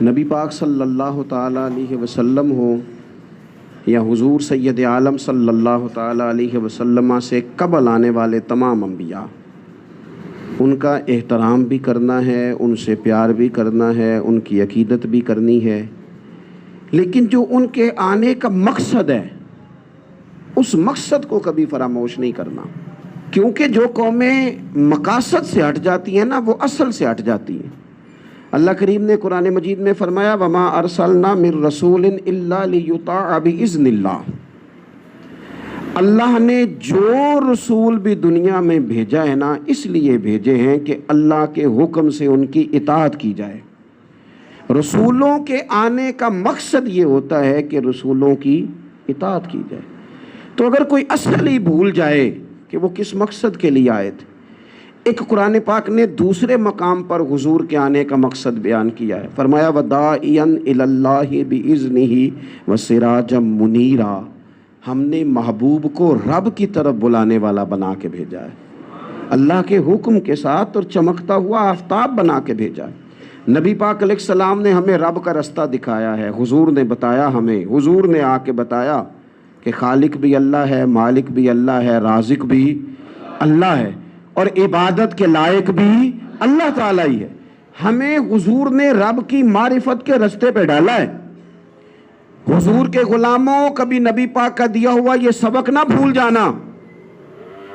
نبی پاک صلی اللہ تعالیٰ علیہ وسلم ہو یا حضور سید عالم صلی اللہ تعالیٰ علیہ وسلم سے قبل آنے والے تمام انبیاء، ان کا احترام بھی کرنا ہے، ان سے پیار بھی کرنا ہے، ان کی عقیدت بھی کرنی ہے، لیکن جو ان کے آنے کا مقصد ہے اس مقصد کو کبھی فراموش نہیں کرنا، کیونکہ جو قومیں مقاصد سے ہٹ جاتی ہیں نا وہ اصل سے ہٹ جاتی ہیں۔ اللہ کریم نے قرآن مجید میں فرمایا وَمَا أَرْسَلْنَا مِن رَسُولٍ إِلَّا لِيُطَاعَ بِإِذْنِ اللَّهِ، اللہ نے جو رسول بھی دنیا میں بھیجا ہے نا اس لیے بھیجے ہیں کہ اللہ کے حکم سے ان کی اطاعت کی جائے۔ رسولوں کے آنے کا مقصد یہ ہوتا ہے کہ رسولوں کی اطاعت کی جائے۔ تو اگر کوئی اصل ہی بھول جائے کہ وہ کس مقصد کے لیے آئے تھے، ایک قرآن پاک نے دوسرے مقام پر حضور کے آنے کا مقصد بیان کیا ہے، فرمایا وَدَاعِيًا إِلَى اللَّهِ بِإِذْنِهِ وَسِرَاجًا مُنِيرًا، ہم نے محبوب کو رب کی طرف بلانے والا بنا کے بھیجا ہے، اللہ کے حکم کے ساتھ اور چمکتا ہوا آفتاب بنا کے بھیجا ہے۔ نبی پاک علیہ السلام نے ہمیں رب کا رستہ دکھایا ہے، حضور نے بتایا ہمیں، حضور نے آ کے بتایا کہ خالق بھی اللہ ہے، مالک بھی اللہ ہے، رازق بھی اللہ ہے، اور عبادت کے لائق بھی اللہ تعالیٰ ہی ہے۔ ہمیں حضور نے رب کی معرفت کے رستے پہ ڈالا ہے۔ حضور کے غلاموں کبھی نبی پاک کا دیا ہوا یہ سبق نہ بھول جانا،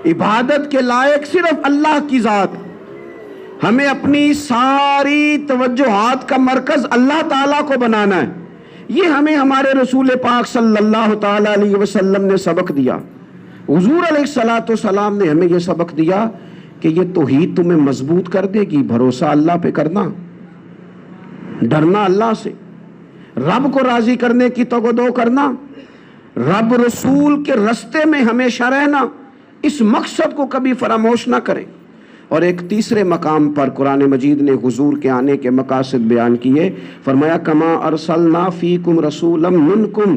عبادت کے لائق صرف اللہ کی ذات، ہمیں اپنی ساری توجہات کا مرکز اللہ تعالیٰ کو بنانا ہے۔ یہ ہمیں ہمارے رسول پاک صلی اللہ تعالیٰ علیہ وسلم نے سبق دیا۔ حضور علیہ السلام نے ہمیں یہ سبق دیا کہ یہ توحید تمہیں مضبوط کر دے گی، بھروسہ اللہ پہ کرنا، ڈرنا اللہ سے، رب کو راضی کرنے کی تگودو کرنا، رب رسول کے رستے میں ہمیشہ رہنا، اس مقصد کو کبھی فراموش نہ کریں۔ اور ایک تیسرے مقام پر قرآن مجید نے حضور کے آنے کے مقاصد بیان کیے، فرمایا کما ارسلنا فیکم رسولا منکم،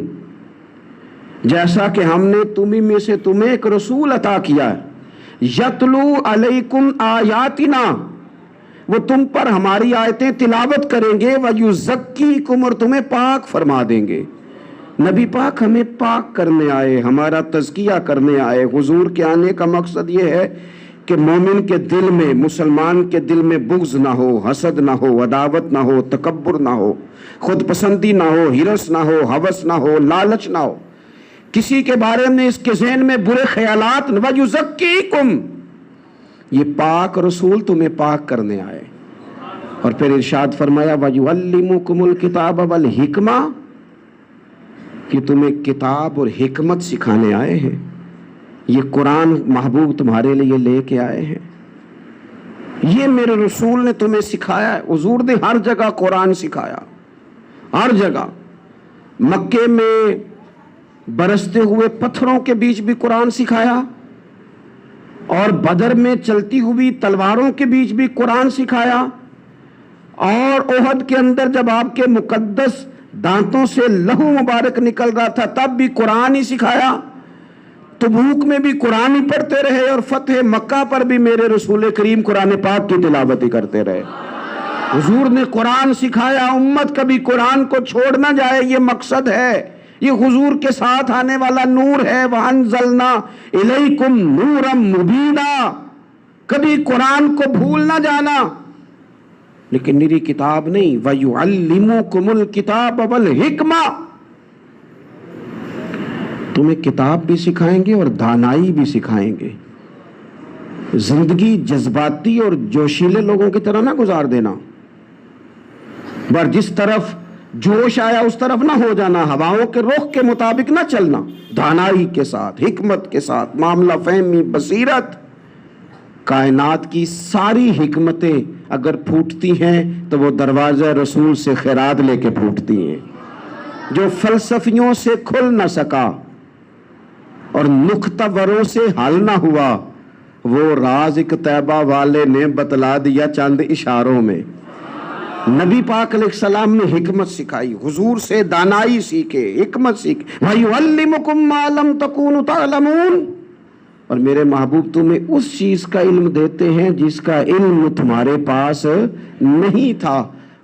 جیسا کہ ہم نے تمہیں میں سے تمہیں ایک رسول عطا کیا ہے، یتلو علیکم آیاتنا، وہ تم پر ہماری آیتیں تلاوت کریں گے، ویزکیکم، اور تمہیں پاک فرما دیں گے۔ نبی پاک ہمیں پاک کرنے آئے، ہمارا تزکیہ کرنے آئے۔ حضور کے آنے کا مقصد یہ ہے کہ مومن کے دل میں، مسلمان کے دل میں بغض نہ ہو، حسد نہ ہو، عداوت نہ ہو، تکبر نہ ہو، خود پسندی نہ ہو، ہرس نہ ہو، ہوس نہ ہو، لالچ نہ ہو، کسی کے بارے میں اس کے ذہن میں برے خیالات، وَيُزَكِّيكُمْ، یہ پاک رسول تمہیں پاک کرنے آئے۔ اور پھر ارشاد فرمایا وَيُعَلِّمُكُمُ الْكِتَابَ وَالْحِكْمَةَ، کہ تمہیں کتاب اور حکمت سکھانے آئے ہیں۔ یہ قرآن محبوب تمہارے لیے لے کے آئے ہیں، یہ میرے رسول نے تمہیں سکھایا ہے۔ حضور نے ہر جگہ قرآن سکھایا، ہر جگہ۔ مکے میں برستے ہوئے پتھروں کے بیچ بھی قرآن سکھایا، اور بدر میں چلتی ہوئی تلواروں کے بیچ بھی قرآن سکھایا، اور احد کے اندر جب آپ کے مقدس دانتوں سے لہو مبارک نکل رہا تھا تب بھی قرآن ہی سکھایا، تبوک میں بھی قرآن ہی پڑھتے رہے، اور فتح مکہ پر بھی میرے رسول کریم قرآن پاک کی تلاوت ہی کرتے رہے۔ حضور نے قرآن سکھایا، امت کبھی قرآن کو چھوڑ نہ جائے، یہ مقصد ہے، یہ حضور کے ساتھ آنے والا نور ہے۔ وَأَنزَلْنَا إِلَيْكُمْ نُورًا مُبِينًا، کبھی قرآن کو بھول نہ جانا، لیکن میری کتاب نہیں، وَيُعَلِّمُكُمُ الْكِتَابَ وَالْحِكْمَةَ، تمہیں کتاب بھی سکھائیں گے اور دانائی بھی سکھائیں گے۔ زندگی جذباتی اور جوشیلے لوگوں کی طرح نہ گزار دینا، بر جس طرف جوش آیا اس طرف نہ ہو جانا، ہواؤں کے رخ کے مطابق نہ چلنا، دانائی کے ساتھ، حکمت کے ساتھ، معاملہ فہمی، بصیرت۔ کائنات کی ساری حکمتیں اگر پھوٹتی ہیں تو وہ دروازہ رسول سے خیرات لے کے پھوٹتی ہیں۔ جو فلسفیوں سے کھل نہ سکا اور نکتہ وروں سے حل نہ ہوا، وہ راز ایک طیبہ والے نے بتلا دیا چند اشاروں میں۔ نبی پاک علیہ السلام نے حکمت سکھائی، حضور سے دانائی سیکھے، حکمت سیکھے۔ وَيُعَلِّمُكُمْ مَا لَمْ تَكُونُوا تَعْلَمُونَ، اور میرے محبوب تمہیں اس چیز کا علم دیتے ہیں جس کا علم تمہارے پاس نہیں تھا۔